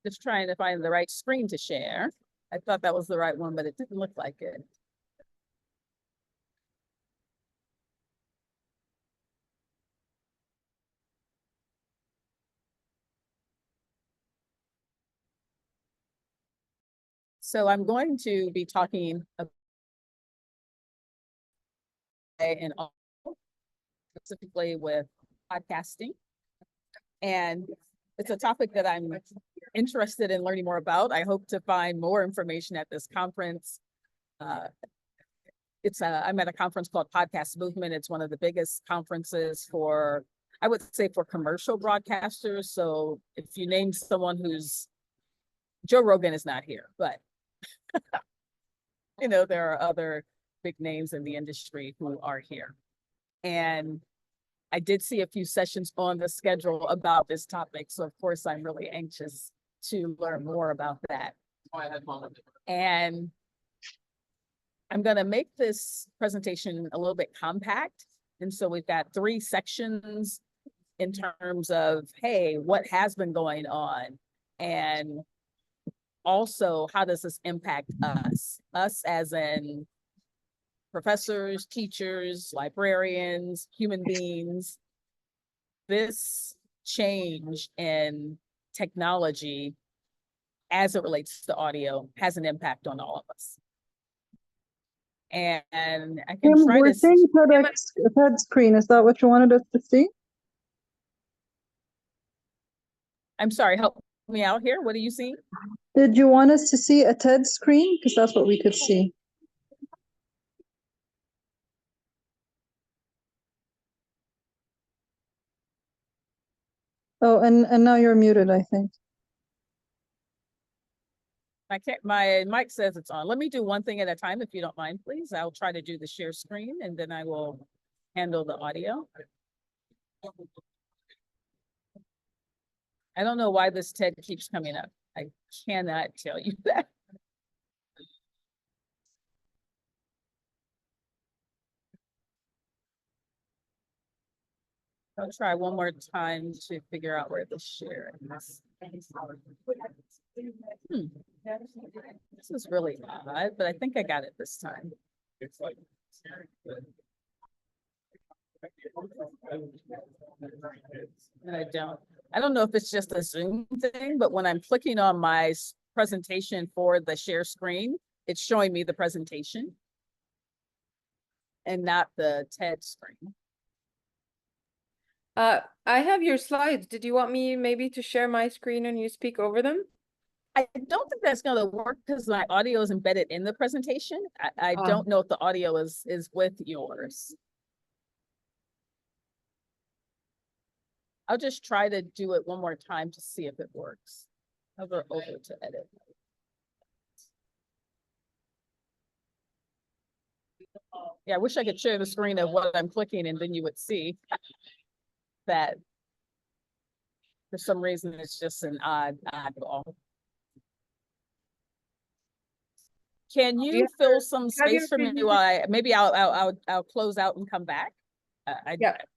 Just trying to find the right screen to share. I thought that was the right one, but it didn't look like it. So I'm going to be talking about and specifically with podcasting. And it's a topic that I'm interested in learning more about. I hope to find more information at this conference. I'm at a conference called Podcast Movement. It's one of the biggest conferences for, I would say, for commercial broadcasters. So if you name someone who's, Joe Rogan is not here, but you know, there are other big names in the industry who are here. And I did see a few sessions on the schedule about this topic. So of course, I'm really anxious to learn more about that. And I'm going to make this presentation a little bit compact. And so we've got 3 sections in terms of, hey, what has been going on? And also, how does this impact us? Us as in professors, teachers, librarians, human beings. This change in technology as it relates to audio has an impact on all of us. And I can try we're to seeing TED screen. Is that what you wanted us to see? I'm sorry, help me out here. What are you seeing? Did you want us to see a TED screen? Because that's what we could see. Oh, and now you're muted, I think. My mic says it's on. Let me do one thing at a time, if you don't mind, please. I'll try to do the share screen and then I will handle the audio. I don't know why this TED keeps coming up. I cannot tell you that. I'll try one more time to figure out where the share is. This is really odd, but I think I got it this time. And I don't know if it's just a Zoom thing, but when I'm clicking on my presentation for the share screen, it's showing me the presentation and not the TED screen. I have your slides. Did you want me maybe to share my screen and you speak over them? I don't think that's going to work because my audio is embedded in the presentation. I don't know if the audio is with yours. I'll just try to do it one more time to see if it works. Hover over to edit. Yeah, I wish I could share the screen of what I'm clicking and then you would see that for some reason it's just an oddball. Can you fill some space for me while maybe I'll close out and come back?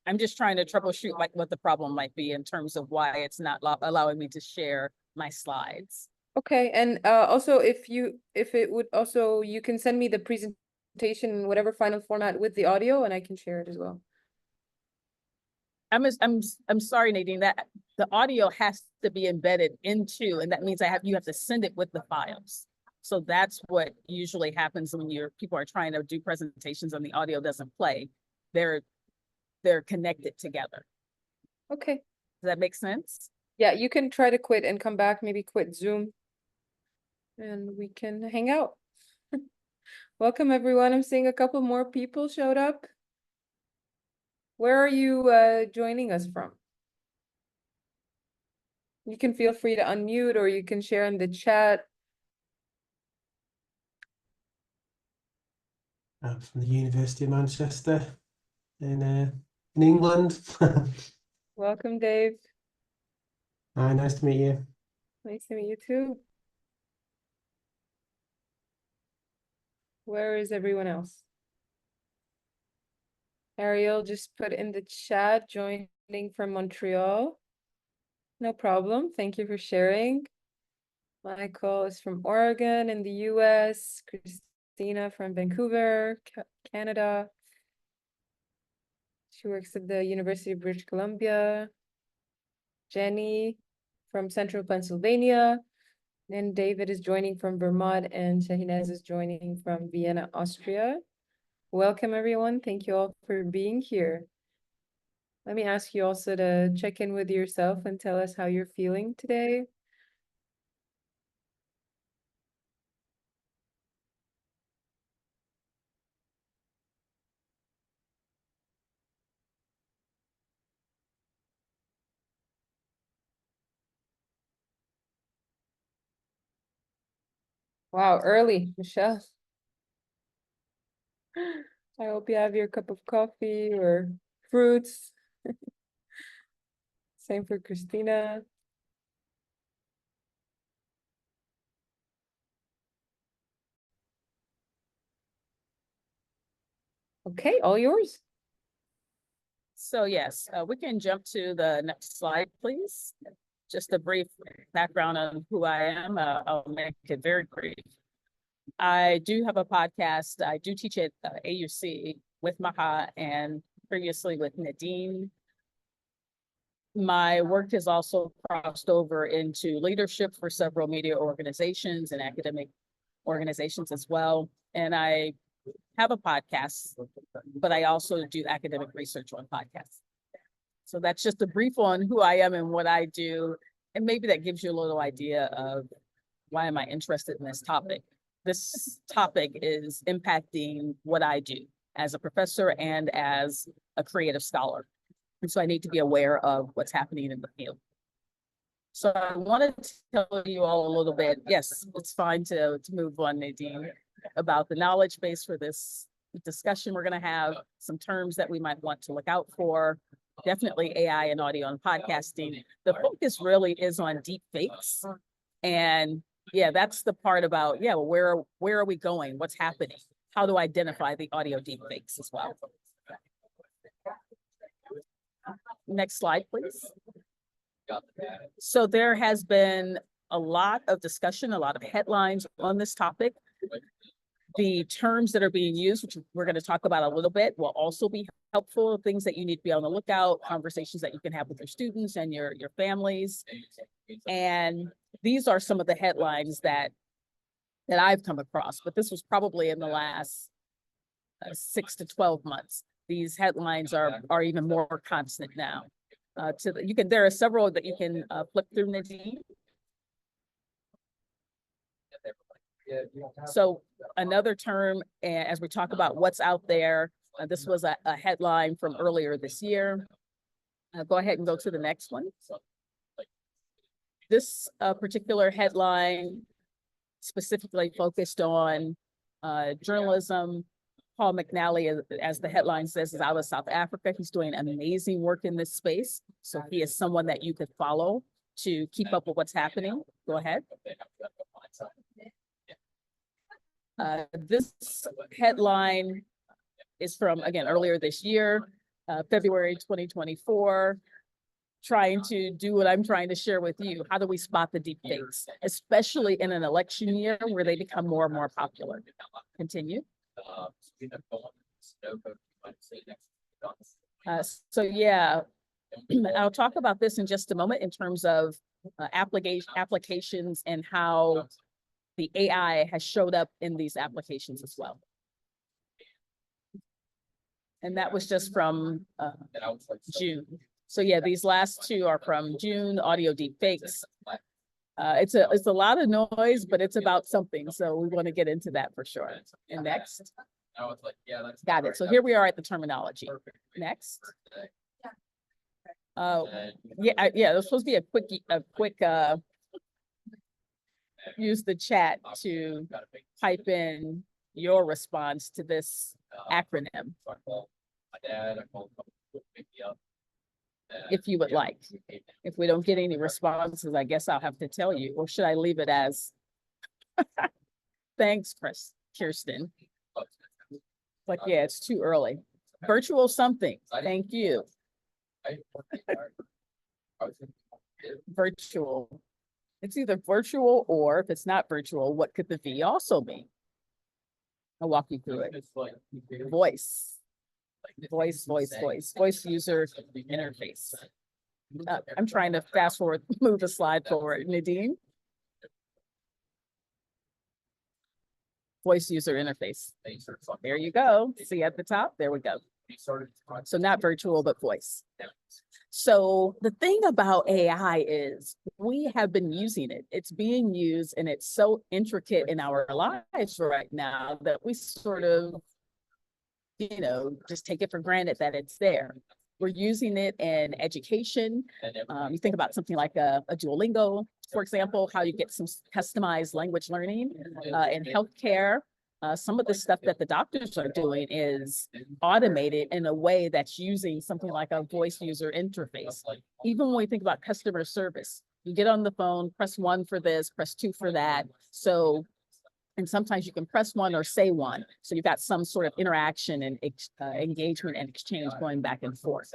I'm just trying to troubleshoot like what the problem might be in terms of why it's not allowing me to share my slides. Okay, and also if it would also, you can send me the presentation in whatever final format with the audio and I can share it as well. I'm sorry, Nadine, that the audio has to be embedded into, and that means you have to send it with the files. So that's what usually happens when people are trying to do presentations and the audio doesn't play. They're connected together. Okay. Does that make sense? Yeah, you can try to quit and come back, maybe quit Zoom and we can hang out. Welcome everyone. I'm seeing a couple more people showed up. Where are you joining us from? You can feel free to unmute or you can share in the chat. from the University of Manchester in England. Welcome, Dave. Hi, nice to meet you. Nice to meet you too. Where is everyone else? Ariel just put in the chat, joining from Montreal. No problem. Thank you for sharing. Michael is from Oregon in the US. Christina from Vancouver, Canada. She works at the University of British Columbia. Jenny from Central Pennsylvania. And David is joining from Vermont, and Shahinaz is joining from Vienna, Austria. Welcome, everyone. Thank you all for being here. Let me ask you also to check in with yourself and tell us how you're feeling today. Wow, early, Michelle. I hope you have your cup of coffee or fruits. Same for Christina. Okay, all yours. So yes, we can jump to the next slide, please. Just a brief background on who I am. I'll make it very brief. I do have a podcast. I do teach at AUC with Maha and previously with Nadine. My work has also crossed over into leadership for several media organizations and academic organizations as well. And I have a podcast, but I also do academic research on podcasts. So that's just a brief on who I am and what I do. And maybe that gives you a little idea of why am I interested in this topic. This topic is impacting what I do as a professor and as a creative scholar. And so I need to be aware of what's happening in the field. So I wanted to tell you all a little bit. Yes, it's fine to move on, Nadine, about the knowledge base for this discussion. We're going to have some terms that we might want to look out for. Definitely AI and audio and podcasting. The focus really is on deep fakes. And yeah, that's the part about, yeah, well, where are we going? What's happening? How to identify the audio deep fakes as well. Next slide, please. So there has been a lot of discussion, a lot of headlines on this topic. The terms that are being used, which we're going to talk about a little bit, will also be helpful. Things that you need to be on the lookout, conversations that you can have with your students and your families. And these are some of the headlines that I've come across, but this was probably in the last 6 to 12 months. These headlines are even more constant now. There are several that you can flip through, Nadine. So another term, as we talk about what's out there, this was a headline from earlier this year. Go ahead and go to the next one. This particular headline specifically focused on journalism. Paul McNally, as the headline says, is out of South Africa. He's doing amazing work in this space. So he is someone that you could follow to keep up with what's happening. Go ahead. This headline is from, again, earlier this year, February 2024, trying to do what I'm trying to share with you. How do we spot the deep fakes, especially in an election year where they become more and more popular? Continue. So yeah, I'll talk about this in just a moment in terms of applications and how the AI has showed up in these applications as well. And that was just from June. So yeah, these last two are from June, audio deep fakes. It's a lot of noise, but it's about something. So we want to get into that for sure. And next. Got it. So here we are at the terminology. Next. Yeah, there's supposed to be a quick use the chat to type in your response to this acronym, So I called my dad, I called a couple people to pick me up. if you would Yeah, like. we came in. If we don't get any responses, I guess I'll have to tell you, or should I leave it as? Thanks, Kirsten. But yeah, it's too early. Virtual something. Thank you. I worked hard. I was thinking, Virtual. It's either virtual or if it's not virtual, what could the V also mean? I'll walk you through it. it's like, Voice, like, voice user interface. I'm trying to fast forward, move the slide forward. Nadine? Voice user interface. There you go. See at the top? There we go. So not virtual, but voice. So the thing about AI is we have been using it. It's being used and it's so intricate in our lives right now that we sort of, just take it for granted that it's there. We're using it in education. You think about something like a Duolingo, for example, how you get some customized language learning in healthcare. Some of the stuff that the doctors are doing is automated in a way that's using something like a voice user interface. Even when we think about customer service, you get on the phone, press 1 for this, press 2 for that. So, and sometimes you can press 1 or say 1. So you've got some sort of interaction and engagement and exchange going back and forth.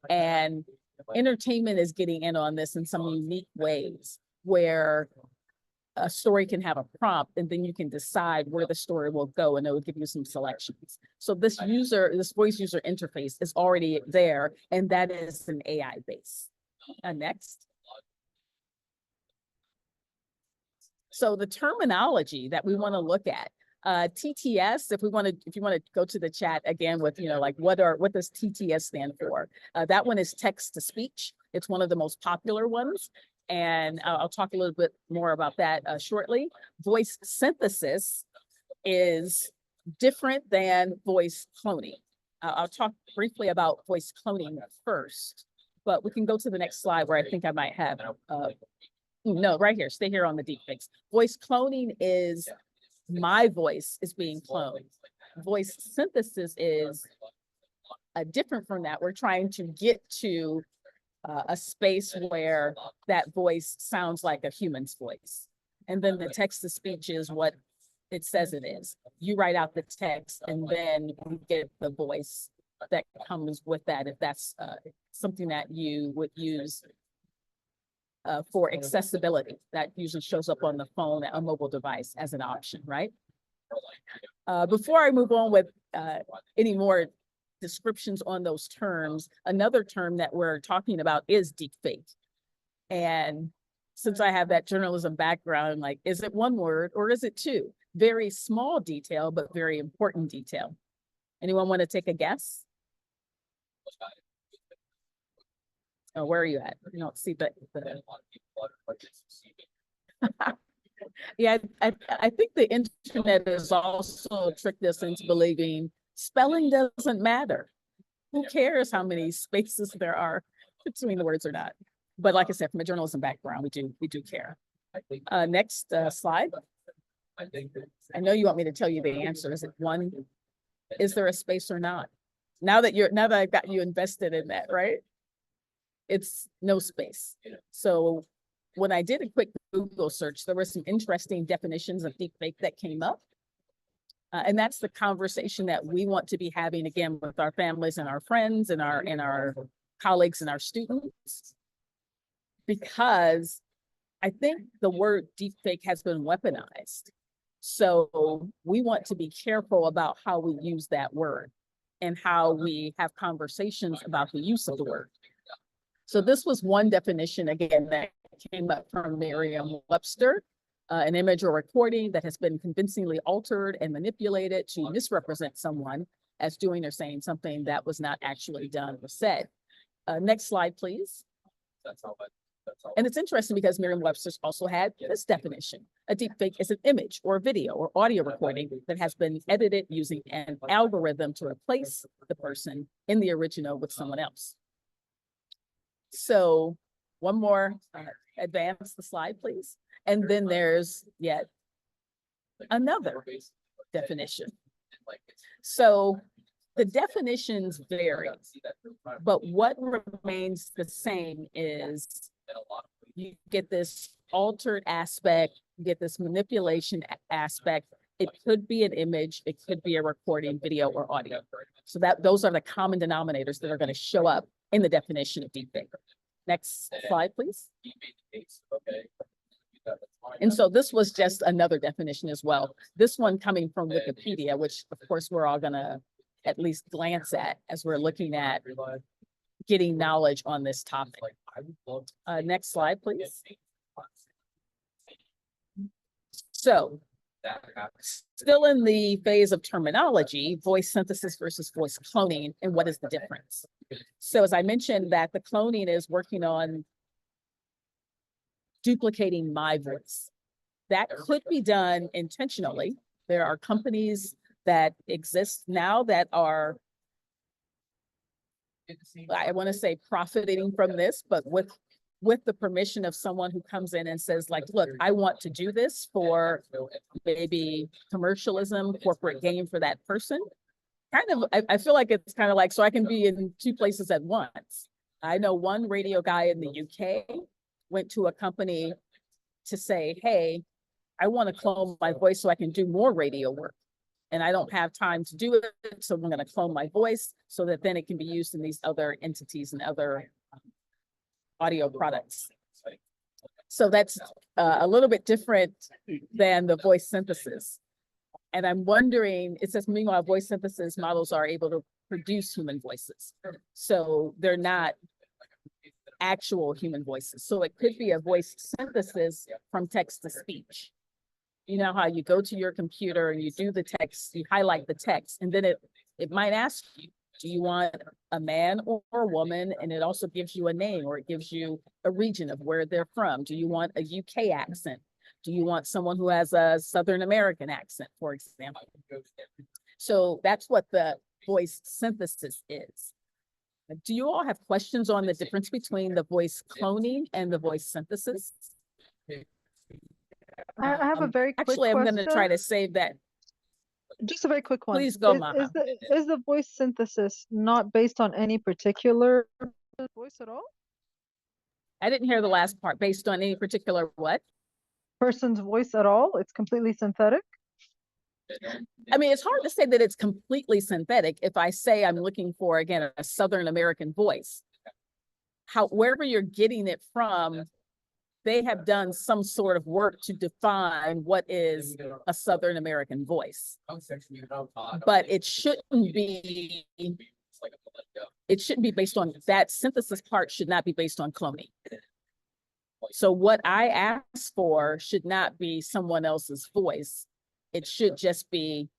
And entertainment is getting in on this in some unique ways where a story can have a prompt and then you can decide where the story will go and it will give you some selections. So this voice user interface is already there and that is an AI base. Next. So the terminology that we want to look at, TTS, if you want to go to the chat again with, like what does TTS stand for? That one is text to speech. It's one of the most popular ones. And I'll talk a little bit more about that shortly. Voice synthesis is different than voice cloning. I'll talk briefly about voice cloning first, but we can go to the next slide where I think I might have, no, right here, stay here on the deepfakes. Voice cloning is my voice is being cloned. Voice synthesis is different from that. We're trying to get to a space where that voice sounds like a human's voice. And then the text to speech is what it says it is. You write out the text and then we get the voice that comes with that, if that's something that you would use for accessibility. That usually shows up on the phone, a mobile device as an option, right? Before I move on with any more descriptions on those terms, another term that we're talking about is deepfake. And since I have that journalism background, like, is it one word or is it two? Very small detail, but very important detail. Anyone want to take a guess? Oh, where are you at? You don't see the... Yeah, I think the internet has also tricked us into believing spelling doesn't matter. Who cares how many spaces there are between the words or not? But like I said, from a journalism background, we do care. Next slide. I know you want me to tell you the answer. Is it one? Is there a space or not? Now that I've got you invested in that, right? It's no space. So when I did a quick Google search, there were some interesting definitions of deepfake that came up. And that's the conversation that we want to be having again with our families and our friends and our colleagues and our students. Because I think the word deepfake has been weaponized. So we want to be careful about how we use that word and how we have conversations about the use of the word. So this was one definition, again, that came up from Merriam-Webster, an image or recording that has been convincingly altered and manipulated to misrepresent someone as doing or saying something that was not actually done or said. Next slide, please. And it's interesting because Merriam-Webster's also had this definition. A deepfake is an image or video or audio recording that has been edited using an algorithm to replace the person in the original with someone else. So one more, advance the slide, please. And then there's yet another. definition. So the definitions vary, but what remains the same is you get this altered aspect, you get this manipulation aspect. It could be an image, it could be a recording, video, or audio. So those are the common denominators that are going to show up in the definition of deepfake. Next slide, please. And so this was just another definition as well. This one coming from Wikipedia, which of course we're all going to at least glance at as we're looking at getting knowledge on this topic. Next slide, please. So still in the phase of terminology, voice synthesis versus voice cloning, and what is the difference? So as I mentioned, that the cloning is working on duplicating my voice. That could be done intentionally. There are companies that exist now that are, I want to say, profiting from this, but with the permission of someone who comes in and says, like, look, I want to do this for maybe commercialism, corporate gain for that person. Kind of, I feel like it's kind of like, so I can be in two places at once. I know one radio guy in the UK went to a company to say, hey, I want to clone my voice so I can do more radio work. And I don't have time to do it, so I'm going to clone my voice so that then it can be used in these other entities and other audio products. So that's a little bit different than the voice synthesis. And I'm wondering, it says, meanwhile, voice synthesis models are able to produce human voices. So they're not actual human voices. So it could be a voice synthesis from text to speech. You know how you go to your computer and you do the text, you highlight the text, and then it might ask you, do you want a man or a woman? And it also gives you a name, or it gives you a region of where they're from. Do you want a UK accent? Do you want someone who has a Southern American accent, for example? So that's what the voice synthesis is. Do you all have questions on the difference between the voice cloning and the voice synthesis? I have a very quick Actually, I'm going to question. try to save that. Just a very quick one. Please go, Is Mama. the voice synthesis not based on any particular voice at all? I didn't hear the last part. Based on any particular what? Person's voice at all? It's completely synthetic? I mean, it's hard to say that it's completely synthetic. If I say I'm looking for, again, a Southern American voice, wherever you're getting it from, they have done some sort of work to define what is a Southern American voice. But it shouldn't be based on, that synthesis part should not be based on cloning. So what I ask for should not be someone else's voice. It should just be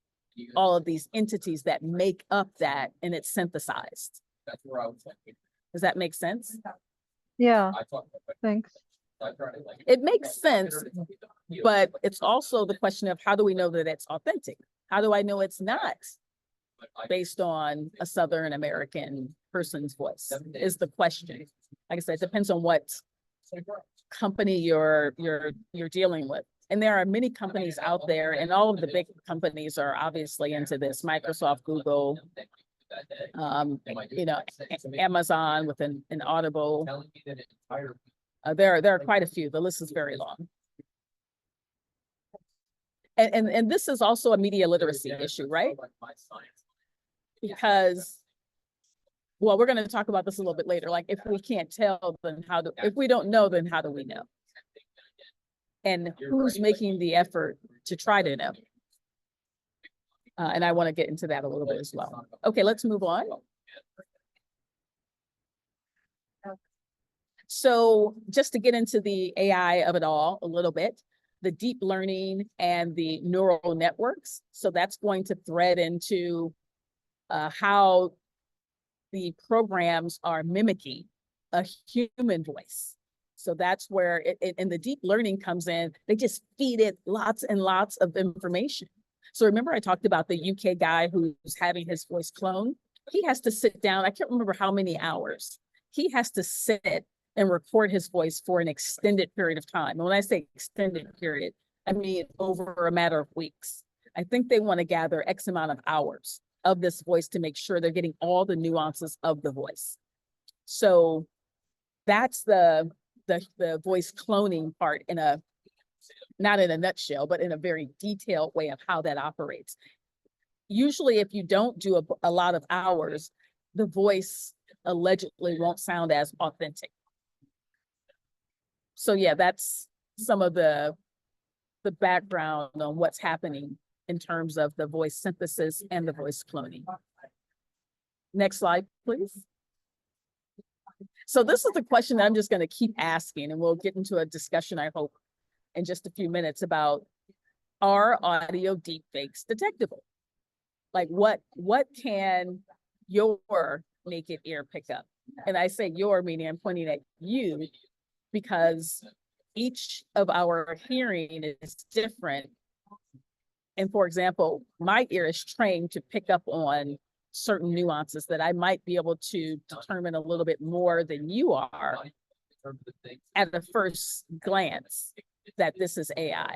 all of these entities that make up that, and it's synthesized. Does that make sense? Yeah, thanks. It makes sense, but it's also the question of, how do we know that it's authentic? How do I know it's not based on a Southern American person's voice is the question. Like I said, it depends on what company you're dealing with. And there are many companies out there, and all of the big companies are obviously into this. Microsoft, Google, you know, Amazon with an Audible. There are quite a few. The list is very long. And this is also a media literacy issue, right? Because, well, we're going to talk about this a little bit later. Like, if we can't tell, then if we don't know, then how do we know? And who's making the effort to try to know? And I want to get into that a little bit as well. Okay, let's move on. So just to get into the AI of it all a little bit, the deep learning and the neural networks. So that's going to thread into how the programs are mimicking a human voice. So that's where and the deep learning comes in. They just feed it lots and lots of information. So remember I talked about the UK guy who's having his voice cloned? He has to sit down. I can't remember how many hours. He has to sit and record his voice for an extended period of time. And when I say extended period, I mean over a matter of weeks. I think they want to gather X amount of hours of this voice to make sure they're getting all the nuances of the voice. So that's the voice cloning part not in a nutshell, but in a very detailed way of how that operates. Usually, if you don't do a lot of hours, the voice allegedly won't sound as authentic. So yeah, that's some of the background on what's happening in terms of the voice synthesis and the voice cloning. Next slide, please. So this is the question that I'm just going to keep asking, and we'll get into a discussion, I hope, in just a few minutes about, are audio deepfakes detectable? Like what can your naked ear pick up? And I say your, meaning I'm pointing at you, because each of our hearing is different. And for example, my ear is trained to pick up on certain nuances that I might be able to determine a little bit more than you are at the first glance that this is AI.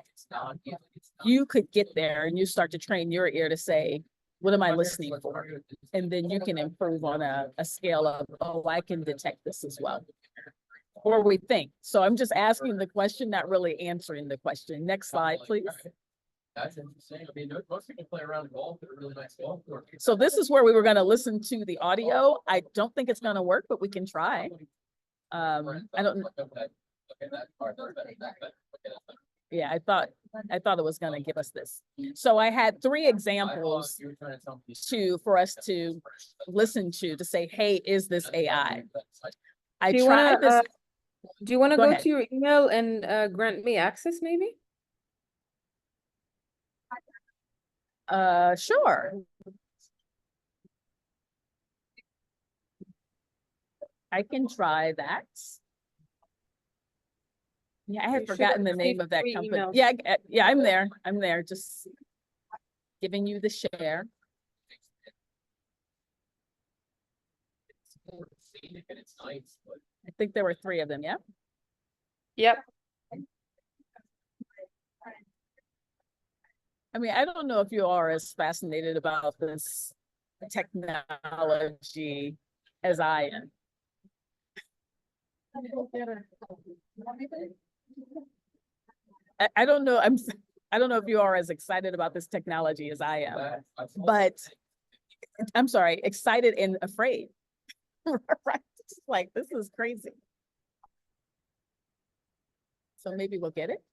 You could get there and you start to train your ear to say, what am I listening for? And then you can improve on a scale of, oh, I can detect this as well. Or we think. So I'm just asking the question, not really answering the question. Next slide, please. That's interesting. I mean, most people play around golf at a really nice golf course. So this is where we were going to listen to the audio. I don't think it's going to work, but we can try. I don't. Okay, that part, that's better. That's better. Okay, that's better. Yeah, I thought it was going to give us this. So I had 3 examples You were trying to tell me. for us to listen to say, hey, is this AI? I Do you tried wanna, this. Do you want to Go go ahead. to your email and grant me access maybe? Sure. I can try that. Yeah, I had You should forgotten have the name received of that 3 company. emails. Yeah, I'm there. I'm there. Just giving you the share. It's nice, but I think there were 3 of them. Yeah. Yep. I mean, I don't know if you are as fascinated about this technology as I am. I don't know. I don't know if you are as excited about this technology as I am, but I'm sorry, excited and afraid. Right? It's like, this is crazy. So maybe we'll get it.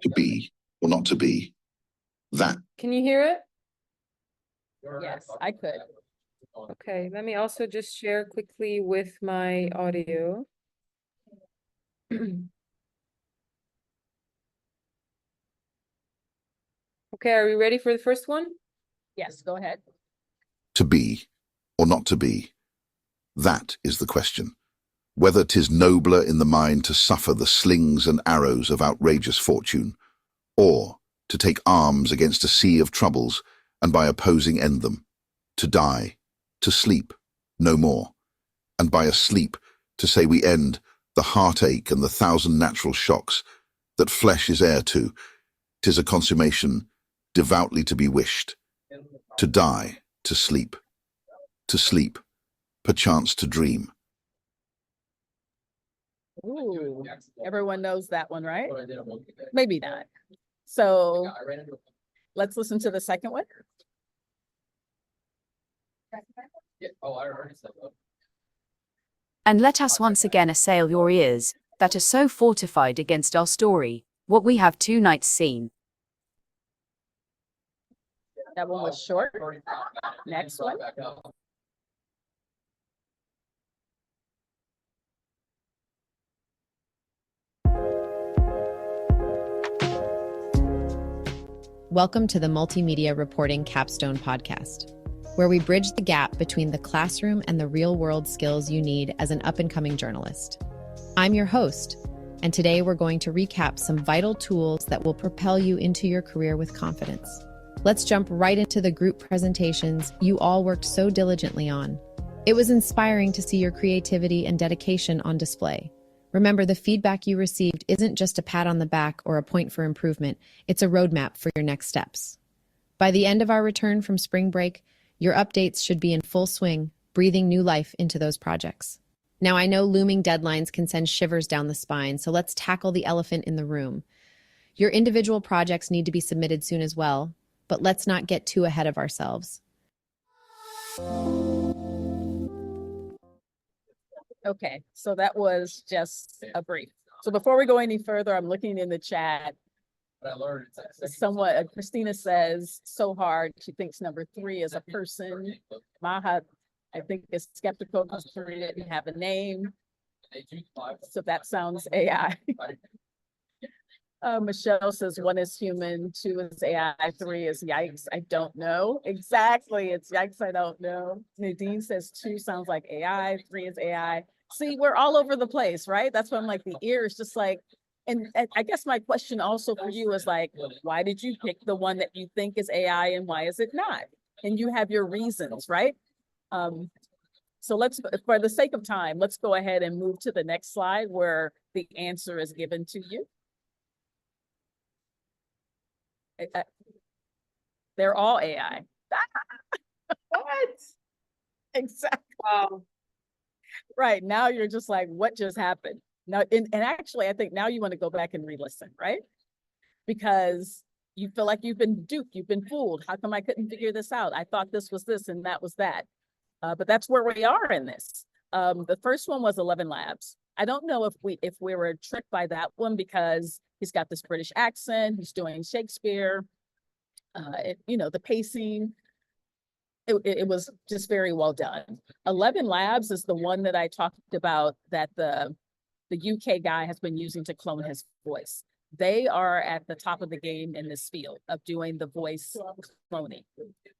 To be or not to be. That Can you hear it? Yes, I could. Okay, let me also just share quickly with my audio. Okay, are we ready for the first one? Yes, go ahead. to be or not to be. That is the question. Whether 'tis nobler in the mind to suffer the slings and arrows of outrageous fortune, or to take arms against a sea of troubles and by opposing end them, to die, to sleep, no more, and by a sleep to say we end the heartache and the 1,000 natural shocks that flesh is heir to. 'Tis a consummation devoutly to be wished, to die, to sleep, perchance to dream. Ooh, everyone knows that one, right? What I did, I'm okay. Maybe not. So I ran into. let's listen to the second one. Yeah, oh, I already said that. And let us once again assail your ears, that are so fortified against our story, what we have 2 nights seen. That one was short. Next one. Welcome to the Multimedia Reporting Capstone Podcast, where we bridge the gap between the classroom and the real-world skills you need as an up-and-coming journalist. I'm your host, and today we're going to recap some vital tools that will propel you into your career with confidence. Let's jump right into the group presentations you all worked so diligently on. It was inspiring to see your creativity and dedication on display. Remember, the feedback you received isn't just a pat on the back or a point for improvement, it's a roadmap for your next steps. By the end of our return from spring break, your updates should be in full swing, breathing new life into those projects. Now, I know looming deadlines can send shivers down the spine, so let's tackle the elephant in the room. Your individual projects need to be submitted soon as well, but let's not get too ahead of ourselves. Okay, so that was just a brief. So before we go any further, I'm looking in the chat. What I learned is that Somewhat, Christina says, so hard. She thinks number 3 is a person. Maha, I think, is skeptical because 3 didn't have a name. So that sounds AI. Michelle says 1 is human, 2 is AI, 3 is yikes. I don't know. Exactly. It's yikes. I don't know. Nadine says 2 sounds like AI, 3 is AI. See, we're all over the place, right? That's why I'm like, the ear is just like, and I guess my question also for you is like, why did you pick the one that you think is AI and why is it not? And you have your reasons, right? So let's, for the sake of time, let's go ahead and move to the next slide where the answer is given to you. They're all AI. What? Exactly. Wow. Right. Now you're just like, what just happened? Now, and actually, I think now you want to go back and re-listen, right? Because you feel like you've been duped, you've been fooled. How come I couldn't figure this out? I thought this was this and that was that. But that's where we are in this. The first one was 11 Labs. I don't know if we were tricked by that one because he's got this British accent, he's doing Shakespeare, the pacing. It was just very well done. 11 Labs is the one that I talked about that the UK guy has been using to clone his voice. They are at the top of the game in this field of doing the voice cloning.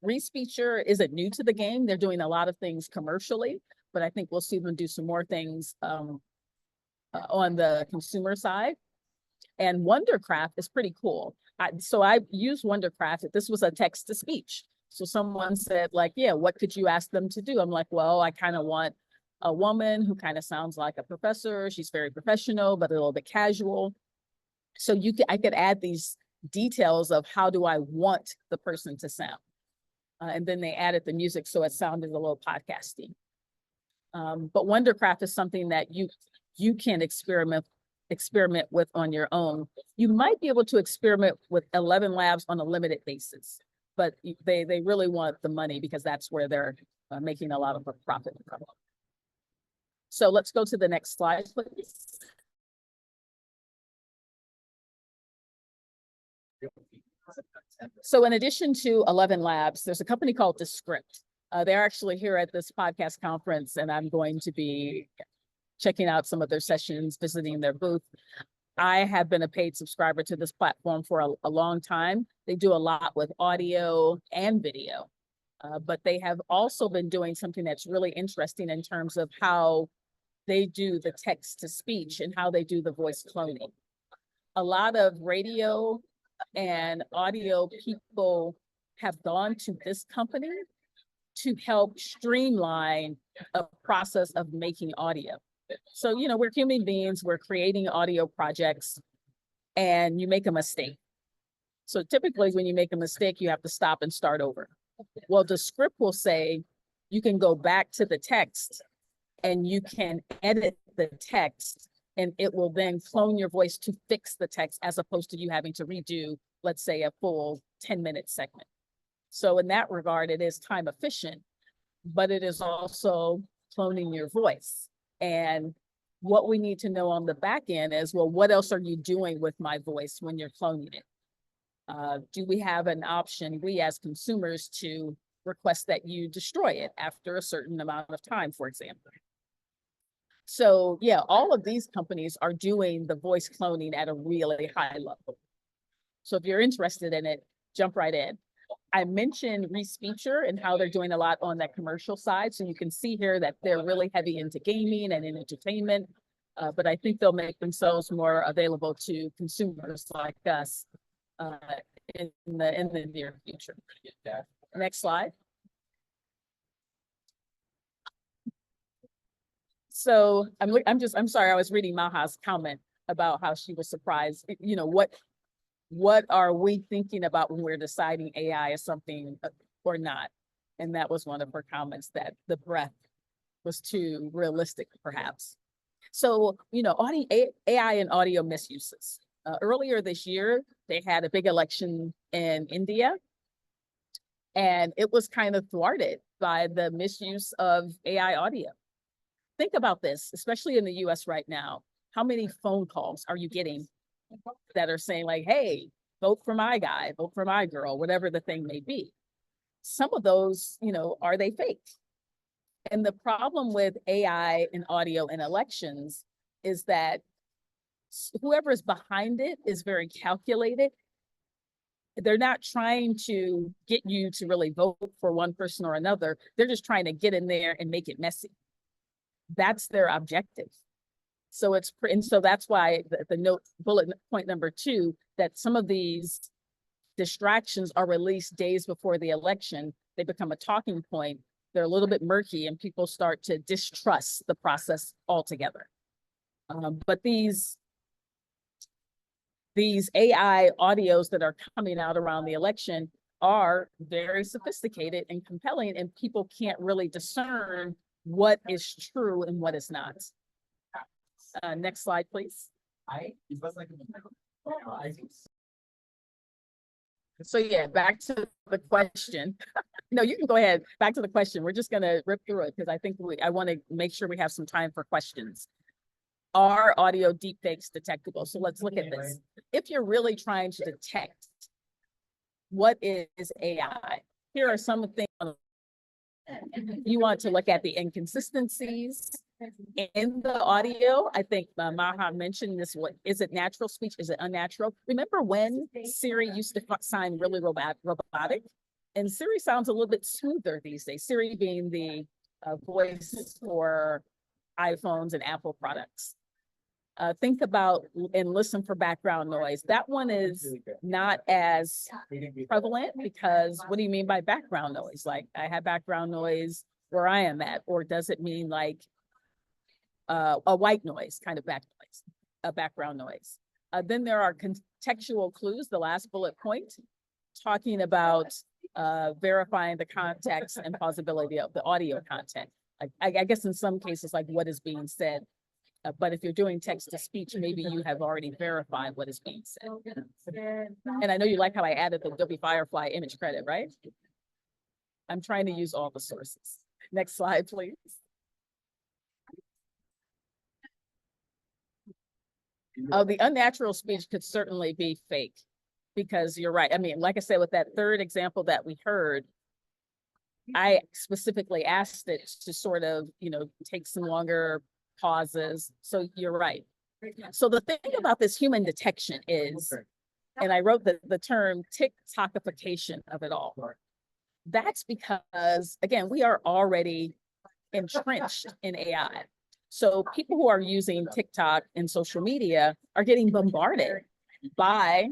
Respeecher isn't new to the game. They're doing a lot of things commercially, but I think we'll see them do some more things on the consumer side. And Wondercraft is pretty cool. So I used Wondercraft. This was a text to speech. So someone said like, yeah, what could you ask them to do? I'm like, well, I kind of want a woman who kind of sounds like a professor. She's very professional, but a little bit casual. So I could add these details of how do I want the person to sound. And then they added the music so it sounded a little podcasty. But Wondercraft is something that you can experiment with on your own. You might be able to experiment with 11 Labs on a limited basis, but they really want the money because that's where they're making a lot of profit from. So let's go to the next slide, please. So in addition to 11 Labs, there's a company called Descript. They're actually here at this podcast conference, and I'm going to be checking out some of their sessions, visiting their booth. I have been a paid subscriber to this platform for a long time. They do a lot with audio and video, but they have also been doing something that's really interesting in terms of how they do the text to speech and how they do the voice cloning. A lot of radio and audio people have gone to this company to help streamline a process of making audio. So, we're human beings, we're creating audio projects, and you make a mistake. So typically when you make a mistake, you have to stop and start over. Well, the script will say, you can go back to the text and you can edit the text and it will then clone your voice to fix the text as opposed to you having to redo, let's say, a full 10-minute segment. So in that regard, it is time efficient, but it is also cloning your voice. And what we need to know on the back end is, well, what else are you doing with my voice when you're cloning it? Do we have an option, we as consumers, to request that you destroy it after a certain amount of time, for example? So yeah, all of these companies are doing the voice cloning at a really high level. So if you're interested in it, jump right in. I mentioned Respeecher and how they're doing a lot on that commercial side. So you can see here that they're really heavy into gaming and in entertainment, but I think they'll make themselves more available to consumers like us in the near future. Next slide. So I'm sorry, I was reading Maha's comment about how she was surprised. You know, what are we thinking about when we're deciding AI is something or not? And that was one of her comments, that the breadth was too realistic, perhaps. So, you know, AI and audio misuses. Earlier this year, they had a big election in India, and it was kind of thwarted by the misuse of AI audio. Think about this, especially in the US right now. How many phone calls are you getting that are saying like, hey, vote for my guy, vote for my girl, whatever the thing may be? Some of those, you know, are they fake? And the problem with AI and audio in elections is that whoever is behind it is very calculated. They're not trying to get you to really vote for one person or another. They're just trying to get in there and make it messy. That's their objective. So so that's why the bullet point number 2, that some of these distractions are released days before the election. They become a talking point. They're a little bit murky, and people start to distrust the process altogether. But these AI audios that are coming out around the election are very sophisticated and compelling, and people can't really discern what is true and what is not. Next slide, please. So yeah, back to the question. No, you can go ahead. Back to the question. We're just gonna rip through it because I think I want to make sure we have some time for questions. Are audio deepfakes detectable? So let's look at this. If you're really trying to detect what is AI, here are some things. You want to look at the inconsistencies in the audio. I think Maha mentioned this. What is it? Natural speech? Is it unnatural? Remember when Siri used to sound really robotic? And Siri sounds a little bit smoother these days. Siri being the voice for iPhones and Apple products. Think about and listen for background noise. That one is not as prevalent, because what do you mean by background noise? Like, I have background noise where I am at, or does it mean like a white noise kind of background noise? Then there are contextual clues, the last bullet point, talking about verifying the context and plausibility of the audio content. I guess in some cases, like what is being said. But if you're doing text to speech, maybe you have already verified what is being said. And I know you like how I added the Adobe Firefly image credit, right? I'm trying to use all the sources. Next slide, please. The unnatural speech could certainly be fake, because you're right. I mean, like I said, with that third example that we heard, I specifically asked it to sort of, you know, take some longer pauses. So you're right. So the thing about this human detection is, and I wrote the term TikTokification of it all. That's because, again, we are already entrenched in AI. So people who are using TikTok and social media are getting bombarded by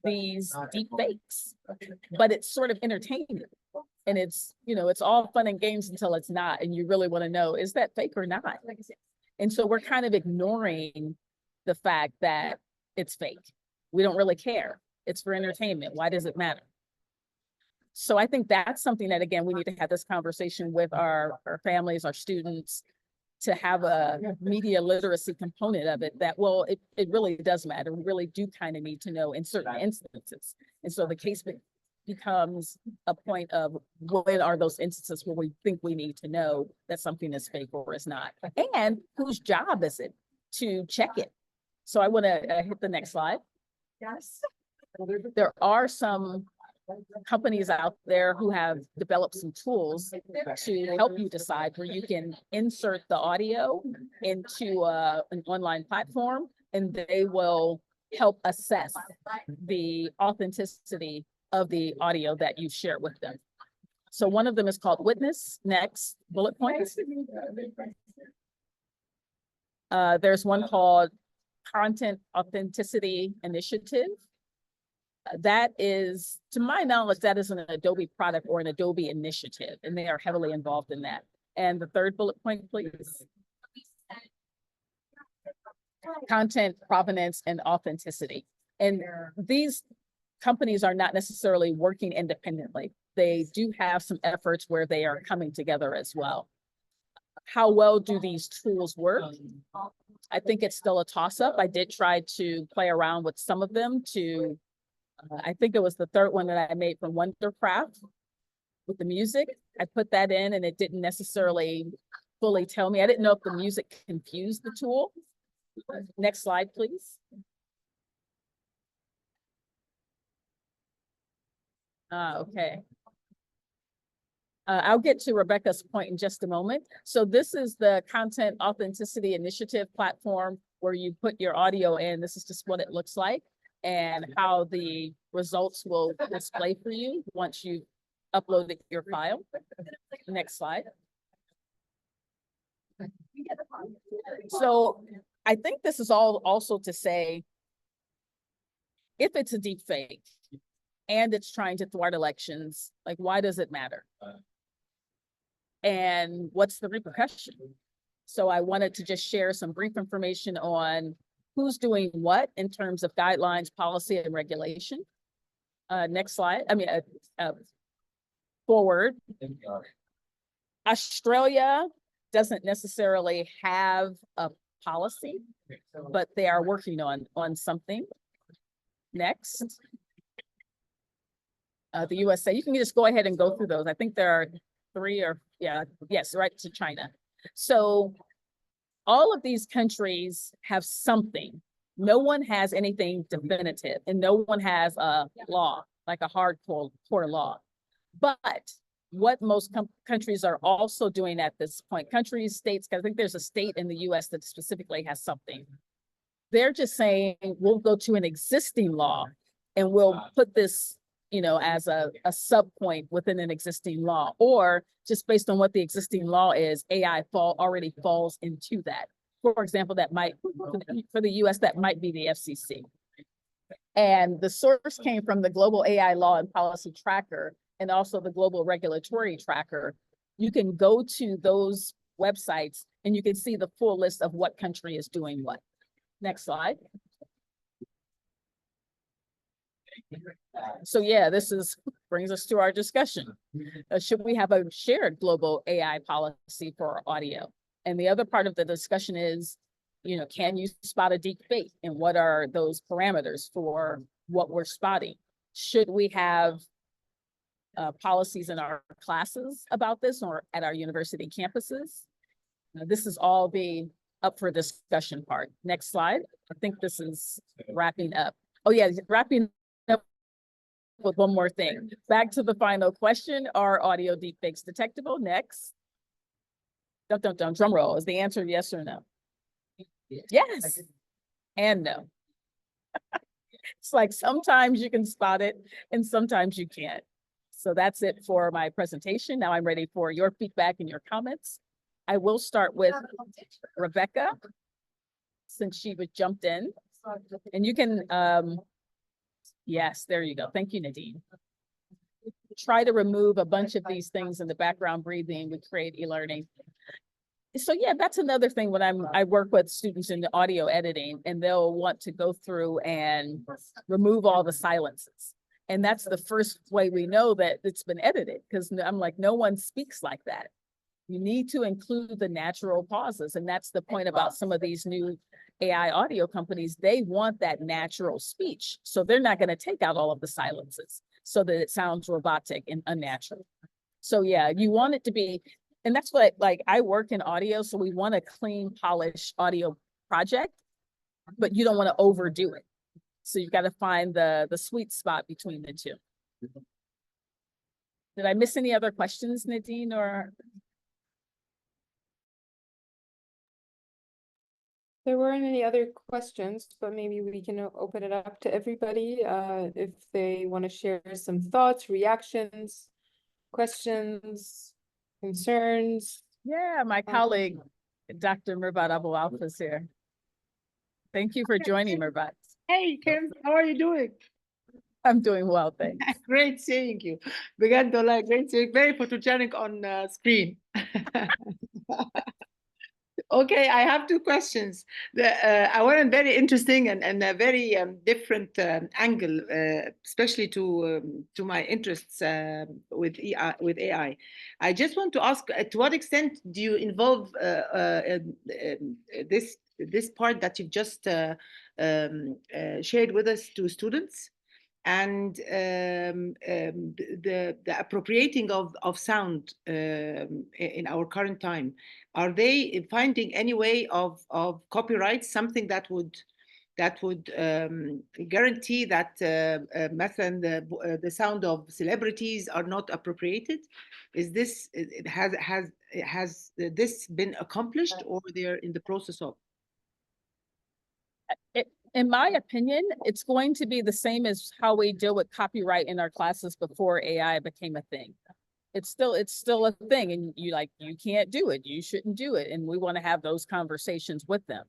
these deep fakes, but it's sort of entertaining. And it's, you know, it's all fun and games until it's not. And you really want to know, is that fake or not? And so we're kind of ignoring the fact that it's fake. We don't really care. It's for entertainment. Why does it matter? So I think that's something that, again, we need to have this conversation with our families, our students, to have a media literacy component of it, that, well, it really does matter. We really do kind of need to know in certain instances. And so the case becomes a point of, when are those instances where we think we need to know that something is fake or is not, and whose job is it to check it? So I want to hit the next slide. Yes. There are some companies out there who have developed some tools to help you decide, where you can insert the audio into an online platform, and they will help assess the authenticity of the audio that you share with them. So one of them is called Witness. Next bullet point. There's one called Content Authenticity Initiative. That is, to my knowledge, that is an Adobe product or an Adobe initiative, and they are heavily involved in that. And the third bullet point, please. content provenance and authenticity. And these companies are not necessarily working independently. They do have some efforts where they are coming together as well. How well do these tools work? I think it's still a toss-up. I did try to play around with some of them to, I think it was the third one that I made from Wondercraft with the music. I put that in and it didn't necessarily fully tell me. I didn't know if the music confused the tool. Next slide, please. Okay. I'll get to Rebecca's point in just a moment. So this is the Content Authenticity Initiative platform where you put your audio in. This is just what it looks like and how the results will display for you once you uploaded your file. Next slide. So I think this is all also to say, if it's a deep fake and it's trying to thwart elections, like, why does it matter? And what's the repercussion? So I wanted to just share some brief information on who's doing what in terms of guidelines, policy, and regulation. Next slide. Forward. Australia doesn't necessarily have a policy, but they are working on something. Next. The USA, you can just go ahead and go through those. I think there are 3 or, yes, right to China. So all of these countries have something. No one has anything definitive and no one has a law, like a hardcore law. But what most countries are also doing at this point, countries, states, because I think there's a state in the US that specifically has something. They're just saying, we'll go to an existing law and we'll put this, you know, as a sub point within an existing law, or just based on what the existing law is, AI already falls into that. For example, that might, for the US, that might be the FCC. And the source came from the Global AI Law and Policy Tracker and also the Global Regulatory Tracker. You can go to those websites and you can see the full list of what country is doing what. Next slide. So yeah, this brings us to our discussion. Should we have a shared global AI policy for our audio? And the other part of the discussion is, you know, can you spot a deep fake? And what are those parameters for what we're spotting? Should we have policies in our classes about this or at our university campuses? This is all the up for discussion part. Next slide. I think this is wrapping up. Oh yeah, wrapping up with one more thing. Back to the final question, are audio deepfakes detectable? Next. Dum, dum, dum, drum roll. Is the answer yes or no? Yes and no. It's like sometimes you can spot it and sometimes you can't. So that's it for my presentation. Now I'm ready for your feedback and your comments. I will start with Rebecca, since she was jumped in. And you can, yes, there you go. Thank you, Nadine. Try to remove a bunch of these things in the background breathing. We create e-learning. So yeah, that's another thing when I work with students in the audio editing, and they'll want to go through and remove all the silences. And that's the first way we know that it's been edited, because I'm like, no one speaks like that. You need to include the natural pauses. And that's the point about some of these new AI audio companies. They want that natural speech. So they're not going to take out all of the silences so that it sounds robotic and unnatural. So yeah, you want it to be, and that's what, like, I work in audio, so we want a clean, polished audio project, but you don't want to overdo it. So you've got to find the sweet spot between the two. Did I miss any other questions, Nadine, or? There weren't any other questions, but maybe we can open it up to everybody if they want to share some thoughts, reactions, questions, concerns. Yeah, my colleague, Dr. Mirbat Abu Alfa is here. Thank you for joining, Mirbat. Hey, Kim, how are you doing? I'm doing well, thanks. Great seeing you. Bigandola, great seeing, very photogenic on screen. Okay, I have two questions. I want a very interesting and a very different angle, especially to my interests with AI. I just want to ask, to what extent do you involve this part that you've just shared with us to students? And the appropriating of sound in our current time, are they finding any way of copyright, something that would guarantee that the sound of celebrities are not appropriated? Is this has this been accomplished, or they're in the process of? In my opinion, it's going to be the same as how we deal with copyright in our classes before AI became a thing. It's still a thing, and you can't do it, you shouldn't do it, and we want to have those conversations with them.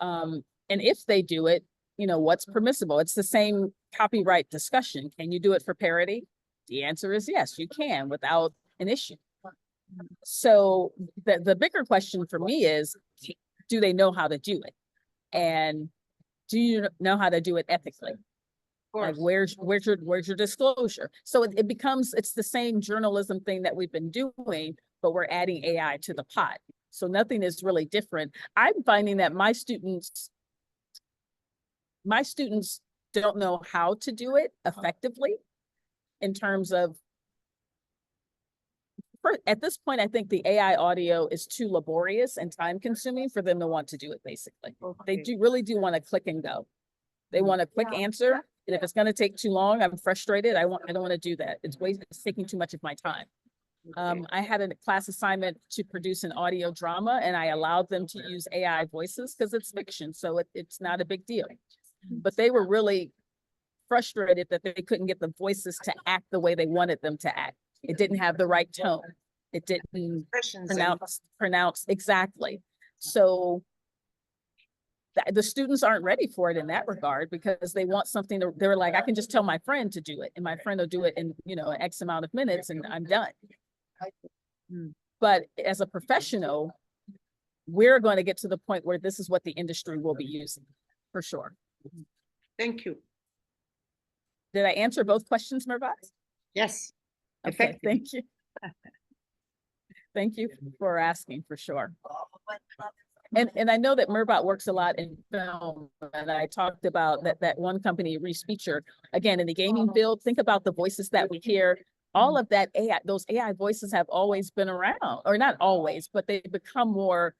And if they do it, what's permissible? It's the same copyright discussion. Can you do it for parody? The answer is yes, you can, without an issue. So the bigger question for me is, do they know how to do it? And do you know how to do it ethically? Like, where's your disclosure? So it's the same journalism thing that we've been doing, but we're adding AI to the pot. So nothing is really different. I'm finding that my students don't know how to do it effectively in terms of, at this point, I think the AI audio is too laborious and time consuming for them to want to do it, basically. They really do want to click and go. They want a quick answer. And if it's going to take too long, I'm frustrated. I don't want to do that. It's taking too much of my time. I had a class assignment to produce an audio drama, and I allowed them to use AI voices because it's fiction. So it's not a big deal. But they were really frustrated that they couldn't get the voices to act the way they wanted them to act. It didn't have the right tone. It didn't pronounce exactly. So the students aren't ready for it in that regard, because they want something they're like, I can just tell my friend to do it, and my friend will do it in, X amount of minutes, and I'm done. But as a professional, we're going to get to the point where this is what the industry will be using, for sure. Thank you. Did I answer both questions, Mirvat? Yes. Okay, thank you. Thank you for asking, for sure. And I know that Mirvat works a lot in film, and I talked about that one company, Reese Feature, again, in the gaming field. Think about the voices that we hear. All of that AI, those AI voices have always been around, or not always, but they become more,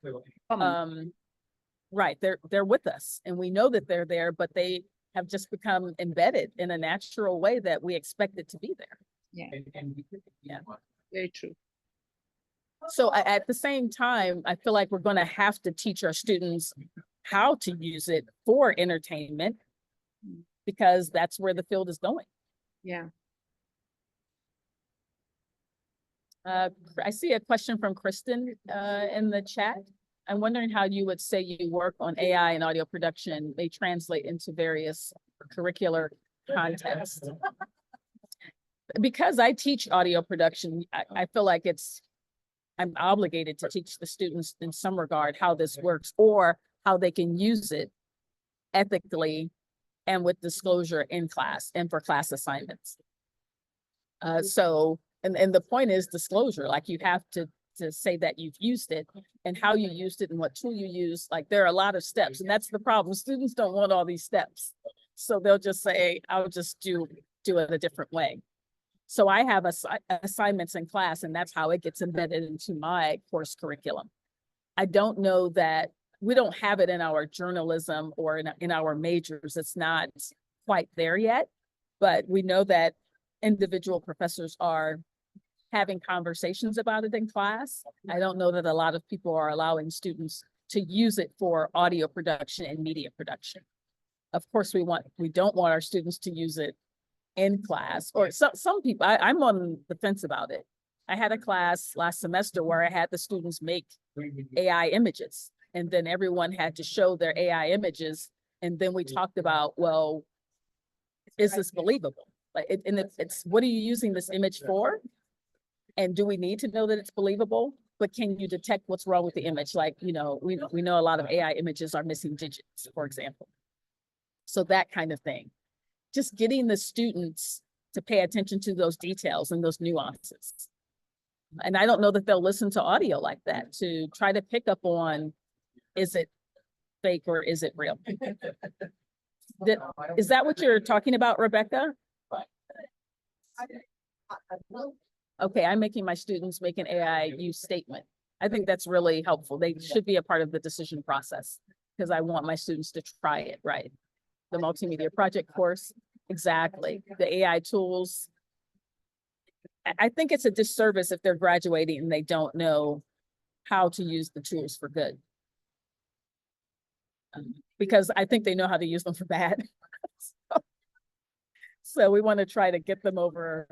right, they're with us, and we know that they're there, but they have just become embedded in a natural way that we expect it to be there. Yeah. Very true. So at the same time, I feel like we're going to have to teach our students how to use it for entertainment, because that's where the field is going. Yeah. I see a question from Kristen in the chat. I'm wondering how you would say you work on AI and audio production may translate into various curricular contexts. Because I teach audio production, I feel like I'm obligated to teach the students in some regard how this works, or how they can use it ethically and with disclosure in class and for class assignments. So the point is disclosure. Like, you have to say that you've used it and how you used it and what tool you use. Like, there are a lot of steps, and that's the problem. Students don't want all these steps, so they'll just say, I'll just do it a different way. So I have assignments in class, and that's how it gets embedded into my course curriculum. I don't know that we don't have it in our journalism or in our majors. It's not quite there yet, but we know that individual professors are having conversations about it in class. I don't know that a lot of people are allowing students to use it for audio production and media production. Of course, we don't want our students to use it in class, or some people. I'm on the fence about it. I had a class last semester where I had the students make AI images, and then everyone had to show their AI images, and then we talked about, well, is this believable? Like, it's what are you using this image for? And do we need to know that it's believable but can you detect what's wrong with the image? Like, we know a lot of AI images are missing digits, for example. So that kind of thing. Just getting the students to pay attention to those details and those nuances. And I don't know that they'll listen to audio like that to try to pick up on, is it fake or is it real? Is that what you're talking about, Rebecca? Okay, I'm making my students make an AI use statement. I think that's really helpful. They should be a part of the decision process because I want my students to try it, right? The multimedia project course, exactly. The AI tools. I think it's a disservice if they're graduating and they don't know how to use the tools for good. Because I think they know how to use them for bad. So we want to try to get them over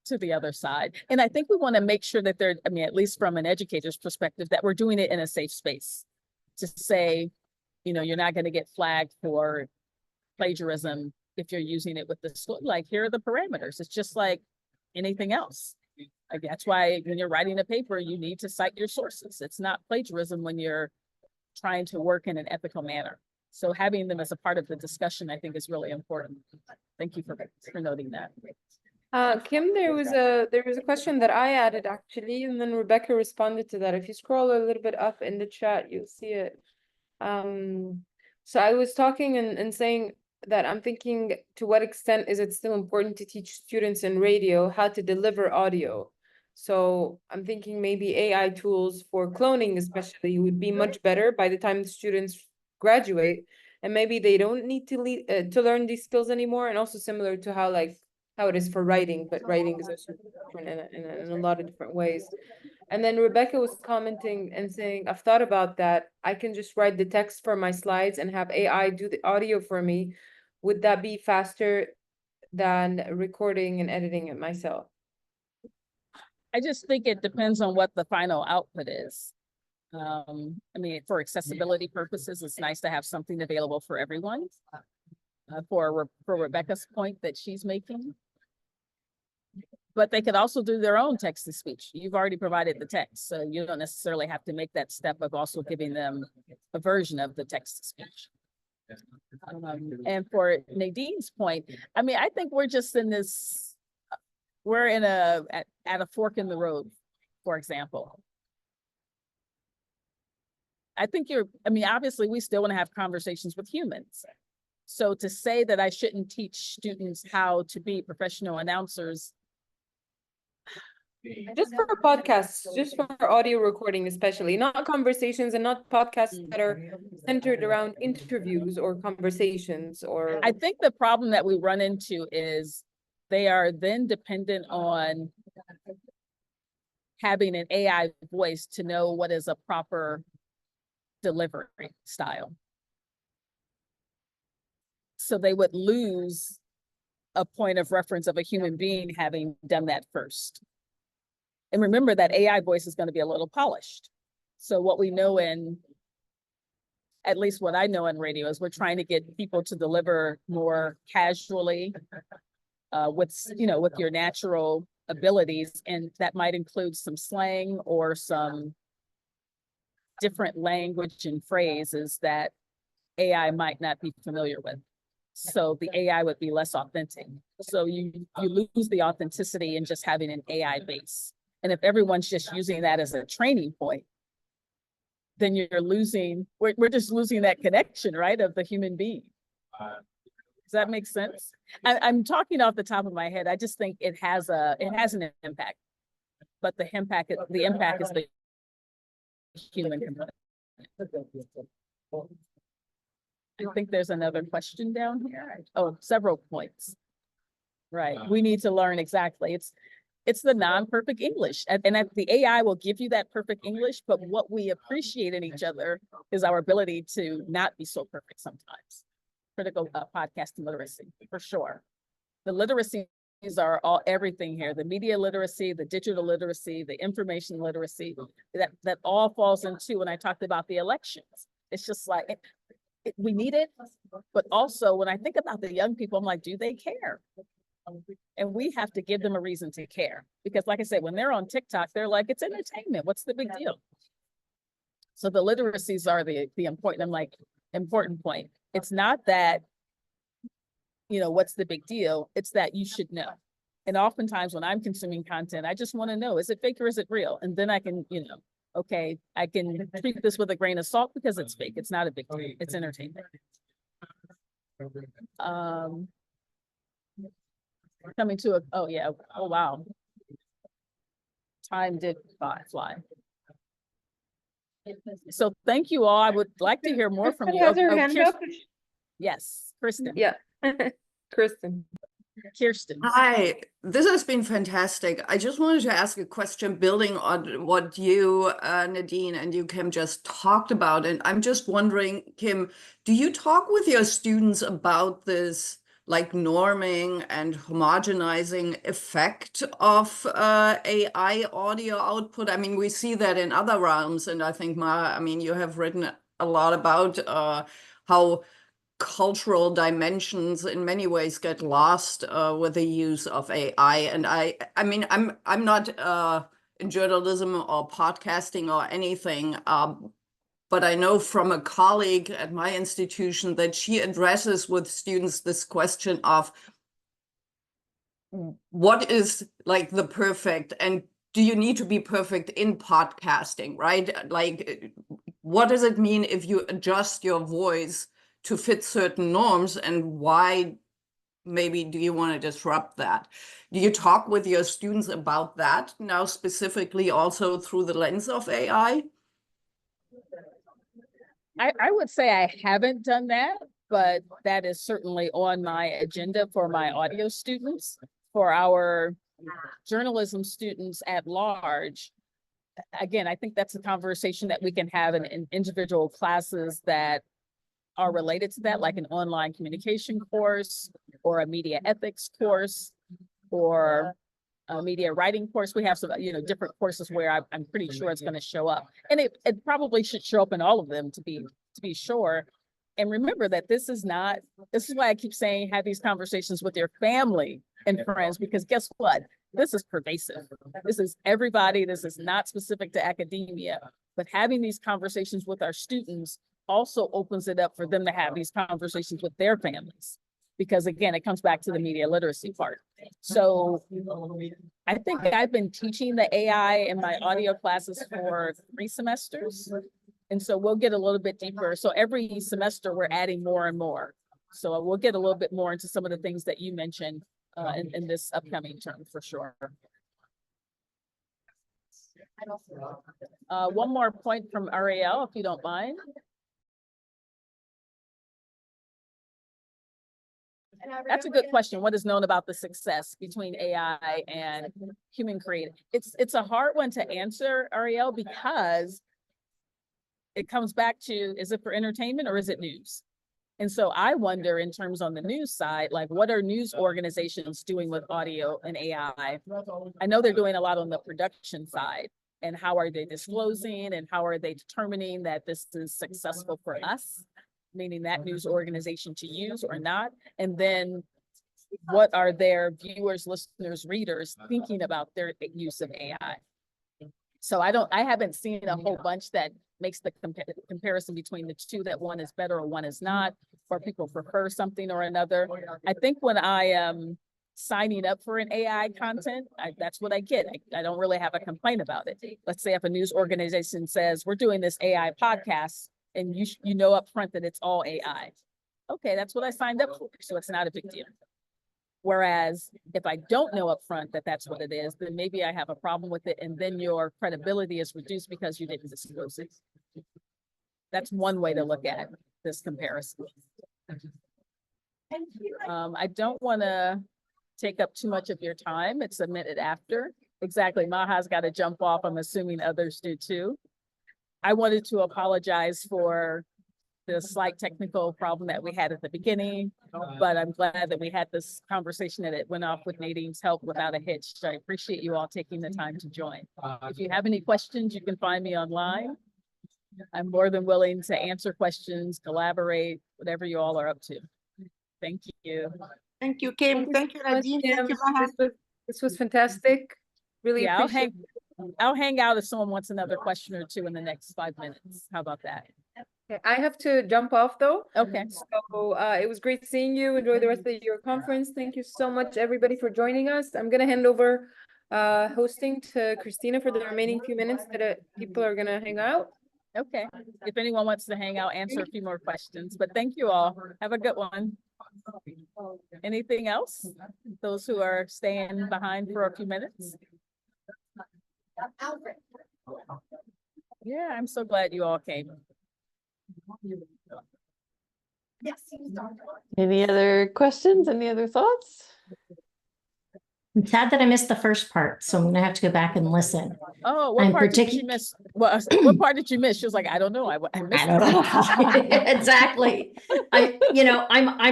to the other side. And I think we want to make sure that they're, at least from an educator's perspective, that we're doing it in a safe space to say, you're not going to get flagged for plagiarism if you're using it with the school. Like, here are the parameters. It's just like anything else. Like, that's why when you're writing a paper, you need to cite your sources. It's not plagiarism when you're trying to work in an ethical manner. So having them as a part of the discussion, I think, is really important. Thank you for noting that. Kim, there was a question that I added actually, and then Rebecca responded to that. If you scroll a little bit up in the chat, you'll see it. So I was talking and saying that I'm thinking, to what extent is it still important to teach students in radio how to deliver audio? So I'm thinking maybe AI tools for cloning especially would be much better by the time the students graduate, and maybe they don't need to learn these skills anymore. And also similar to how it is for writing, but writing is also different in a lot of different ways. And then Rebecca was commenting and saying, I've thought about that. I can just write the text for my slides and have AI do the audio for me. Would that be faster than recording and editing it myself? I just think it depends on what the final output is. For accessibility purposes, it's nice to have something available for everyone. For Rebecca's point that she's making. But they could also do their own text to speech. You've already provided the text, so you don't necessarily have to make that step of also giving them a version of the text to speech. And for Nadine's point, I think we're just in this, we're in at a fork in the road, for example. I think obviously we still want to have conversations with humans. So to say that I shouldn't teach students how to be professional announcers. Just for podcasts, just for audio recording, especially, not conversations and not podcasts that are centered around interviews or conversations or. I think the problem that we run into is they are then dependent on having an AI voice to know what is a proper delivery style. So they would lose a point of reference of a human being having done that first. And remember that AI voice is going to be a little polished. So what we know at least what I know in radio is we're trying to get people to deliver more casually with your natural abilities. And that might include some slang or some different language and phrases that AI might not be familiar with. So the AI would be less authentic. So you lose the authenticity in just having an AI base. And if everyone's just using that as a training point, then we're just losing that connection, right, of the human being. Does that make sense? I'm talking off the top of my head. I just think it has an impact, but the impact is the human component. I think there's another question down here. Oh, several points. Right. We need to learn exactly. It's the non-perfect English. And the AI will give you that perfect English, but what we appreciate in each other is our ability to not be so perfect sometimes. Critical podcasting literacy, for sure. The literacies are everything here. The media literacy, the digital literacy, the information literacy, that all falls into when I talked about the elections. It's just like, we need it, but also when I think about the young people, I'm like, do they care? And we have to give them a reason to care. Because like I said, when they're on TikTok, they're like, it's entertainment. What's the big deal? So the literacies are the important point. It's not that, what's the big deal? It's that you should know. And oftentimes when I'm consuming content, I just want to know, is it fake or is it real? And then I can, okay, I can treat this with a grain of salt because it's fake. It's not a big deal. It's entertainment. Coming to a, oh yeah, oh wow. Time did fly. So thank you all. I would like to hear more from Kristen you. has her hand up. Yes, Kristen. Yeah, Kristen. Kirsten. Hi, this has been fantastic. I just wanted to ask a question building on what you, Nadine, and you, Kim, just talked about. And I'm just wondering, Kim, do you talk with your students about this like norming and homogenizing effect of AI audio output? I mean, we see that in other realms. And I think, you have written a lot about how cultural dimensions in many ways get lost with the use of AI. And I'm not in journalism or podcasting or anything, but I know from a colleague at my institution that she addresses with students this question of what is like the perfect, and do you need to be perfect in podcasting, right? Like, what does it mean if you adjust your voice to fit certain norms, and why maybe do you want to disrupt that? Do you talk with your students about that now, specifically also through the lens of AI? I would say I haven't done that, but that is certainly on my agenda for my audio students. For our journalism students at large, again, I think that's a conversation that we can have in individual classes that are related to that, like an online communication course or a media ethics course or a media writing course. We have some, different courses where I'm pretty sure it's going to show up, and it probably should show up in all of them to be sure. And remember that this is why I keep saying have these conversations with your family and friends, because guess what? This is pervasive. This is everybody. This is not specific to academia, but having these conversations with our students also opens it up for them to have these conversations with their families. Because again, it comes back to the media literacy part. So I think I've been teaching the AI in my audio classes for 3 semesters. And so we'll get a little bit deeper. So every semester we're adding more and more. So we'll get a little bit more into some of the things that you mentioned in this upcoming term for sure. One more point from Ariel, if you don't mind. That's a good question. What is known about the success between AI and human created? It's a hard one to answer, Ariel, because it comes back to, is it for entertainment or is it news? And so I wonder in terms on the news side, like what are news organizations doing with audio and AI? I know they're doing a lot on the production side, and how are they disclosing and how are they determining that this is successful for us, meaning that news organization to use or not? And then what are their viewers, listeners, readers thinking about their use of AI? So I haven't seen a whole bunch that makes the comparison between the two, that one is better or one is not, or people prefer something or another. I think when I am signing up for an AI content, that's what I get. I don't really have a complaint about it. Let's say if a news organization says, we're doing this AI podcast, and you know up front that it's all AI. Okay, that's what I signed up for, so it's not a big deal. Whereas if I don't know up front that that's what it is, then maybe I have a problem with it, and then your credibility is reduced because you didn't disclose it. That's one way to look at this comparison. I don't want to take up too much of your time. It's a minute after. Exactly, Maha's got to jump off. I'm assuming others do too. I wanted to apologize for the slight technical problem that we had at the beginning, but I'm glad that we had this conversation and it went off with Nadine's help without a hitch. So I appreciate you all taking the time to join. If you have any questions, you can find me online. I'm more than willing to answer questions, collaborate, whatever you all are up to. Thank you. Thank you, Kim. Thank you, so much, Nadine. Kim. Thank you, Maha. This was fantastic. Really Yeah, appreciate I'll hang out if someone wants another question or two in the next 5 minutes. How about that? Okay, I have to jump off though. Okay. So it was great seeing you. Enjoy the rest of your conference. Thank you so much, everybody, for joining us. I'm gonna hand over hosting to Christina for the remaining few minutes that people are gonna hang out. Okay. If anyone wants to hang out, answer a few more questions, but thank you all. Have a good one. Anything else? Those who are staying behind for a few minutes? Yeah, I'm so glad you all came. Any other questions? Any other thoughts? I'm sad that I missed the first part, so I'm gonna have to go back and listen. Oh, what I'm part did you miss? Well, what part did you miss? She was like, I don't know. I missed I don't know. it. Exactly. I'm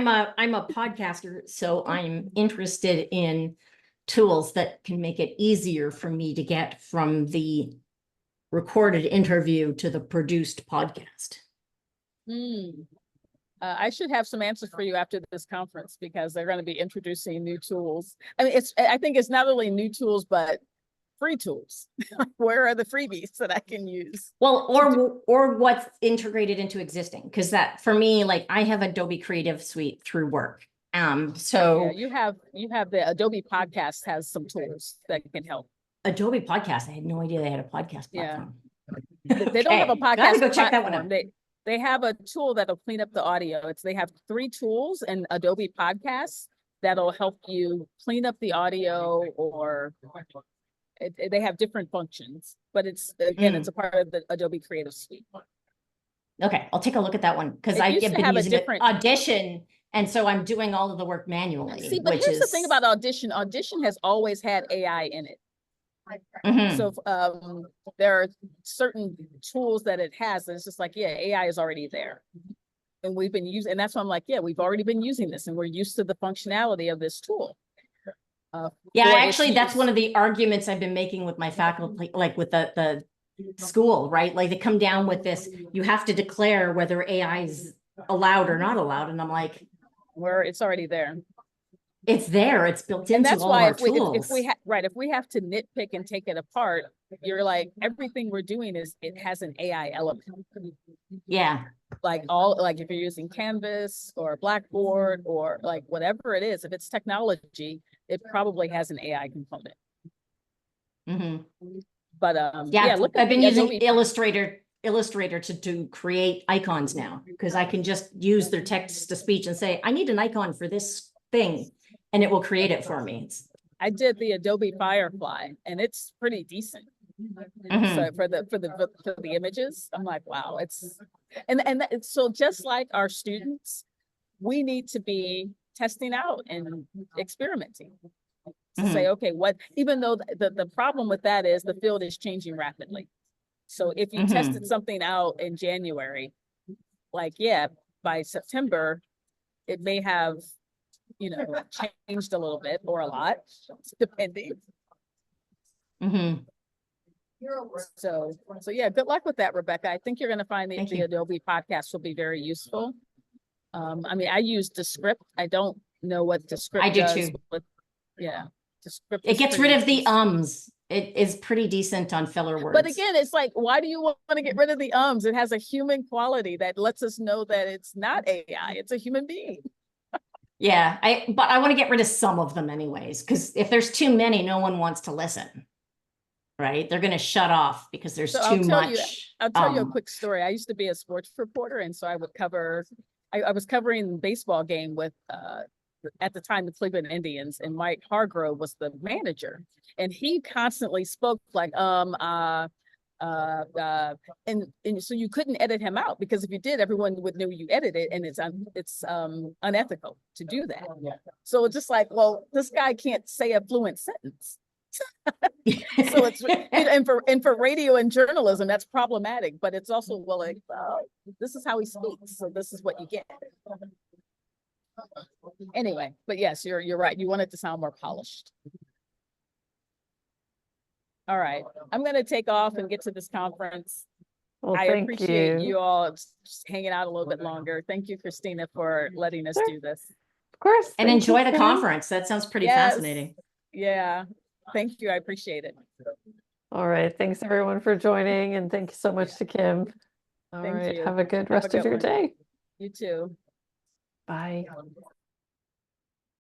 a podcaster, so I'm interested in tools that can make it easier for me to get from the recorded interview to the produced podcast. I should have some answers for you after this conference because they're going to be introducing new tools. I mean, I think it's not only new tools, but free tools. Where are the freebies that I can use? Well, or what's integrated into existing, because that for me, like I have Adobe Creative Suite through work. So yeah, you have the Adobe Podcast has some tools that can help. Adobe Podcast, I had no idea they had a podcast platform. They don't have a podcast. Gotta go check that one platform. out. They have a tool that'll clean up the audio. They have 3 tools in Adobe Podcasts that'll help you clean up the audio, or they have different functions, but it's a part of the Adobe Creative Suite. Okay, I'll take a look at that one because I've been using Audition, and so I'm doing all of the work manually. See, but here's the thing about Audition. Audition has always had AI in it. So there are certain tools that it has that it's just like, yeah, AI is already there. And we've been using, and that's why I'm like, yeah, we've already been using this and we're used to the functionality of this tool. Yeah, actually, that's one of the arguments I've been making with my faculty, like with the school, right? Like they come down with this, you have to declare whether AI is allowed or not allowed. And I'm like, it's already there. It's there. It's built and into that's all why our if we, tools. if we have to nitpick and take it apart, you're like, everything we're doing it has an AI element. Yeah. Like if you're using Canvas or Blackboard or like whatever it is, if it's technology, it probably has an AI component. But look, I've been using Illustrator to create icons now, because I can just use their text to speech and say, I need an icon for this thing, and it will create it for me. I did the Adobe Firefly and it's pretty decent. So for the images, I'm like, wow, so just like our students, we need to be testing out and experimenting to say, okay, even though the problem with that is the field is changing rapidly. So if you tested something out in January, like, yeah, by September, it may have, changed a little bit or a lot, depending. So yeah, good luck with that, Rebecca. I think you're going to find the Adobe podcast will be very useful. I mean, I use Descript. I don't know what Descript I do does, too. but yeah, Descript. It gets rid of the ums. It is pretty decent on filler words. But again, it's like, why do you want to get rid of the ums? It has a human quality that lets us know that it's not AI, it's a human being. Yeah, but I want to get rid of some of them anyways, because if there's too many, no one wants to listen. Right? They're going to shut off because there's too much. I'll tell you a quick story. I used to be a sports reporter, and so I would I was covering the baseball game with, at the time, the Cleveland Indians, and Mike Hargrove was the manager. And he constantly spoke like, and so you couldn't edit him out, because if you did, everyone would know you edited, and it's unethical to do that. So it's just like, well, this guy can't say a fluent sentence. So it's and for radio and journalism, that's problematic, but it's also, well, like, this is how he speaks, so this is what you get. Anyway, but yes, you're right. You want it to sound more polished. All right, I'm going to take off and get to this conference. Well, I appreciate you all just hanging out a little bit longer. Thank you, Christina, for letting us do this. Of course. And thank you, enjoy the Kim. conference. That sounds pretty Yes. fascinating. Yeah, thank you. I appreciate it. All right. Thanks everyone for joining, and thank you so much to Kim. All Thank right. you. Have a good Have a rest of good your one. day. You too. Bye.